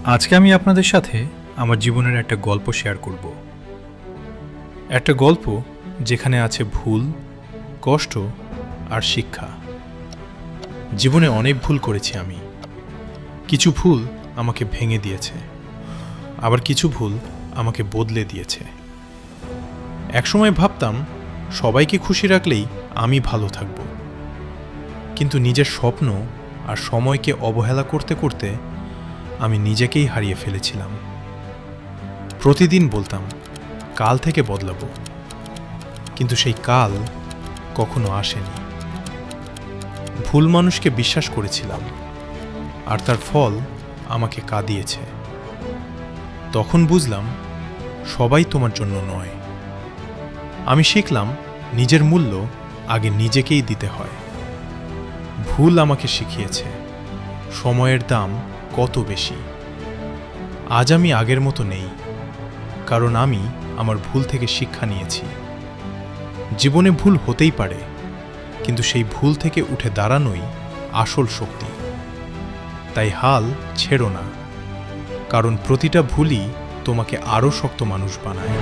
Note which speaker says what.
Speaker 1: আজকে আমি আপনাদের সাথে আমার জীবনের একটা গল্প শেয়ার করব। একটা গল্প যেখানে আছে ভুল, কষ্ট আর শিক্ষা। জীবনে অনেক ভুল করেছি আমি। কিছু ভুল আমাকে ভেঙে দিয়েছে, আবার কিছু ভুল আমাকে বদলে দিয়েছে। একসময় ভাবতাম সবাইকে খুশি রাখলেই আমি ভালো থাকব, কিন্তু নিজের স্বপ্ন আর সময়কে অবহেলা করতে করতে আমি নিজেকেই হারিয়ে ফেলেছিলাম। প্রতিদিন বলতাম কাল থেকে বদলাবো, কিন্তু সেই কাল কখনো আসেনি। ভুল মানুষকে বিশ্বাস করেছিলাম, আর তার ফল আমাকে কাঁদিয়েছে। তখন বুঝলাম সবাই তোমার জন্য নয়। আমি শিখলাম নিজের মূল্য আগে নিজেকেই দিতে হয়। ভুল আমাকে শিখিয়েছে সময়ের দাম কত বেশি। আজ আমি আগের মতো নেই, কারণ আমি আমার ভুল থেকে শিক্ষা নিয়েছি। জীবনে ভুল হতেই পারে, কিন্তু সেই ভুল থেকে উঠে দাঁড়ানোই আসল শক্তি। তাই হাল ছেড়ো না, কারণ প্রতিটা ভুলই তোমাকে আরও শক্ত মানুষ বানায়।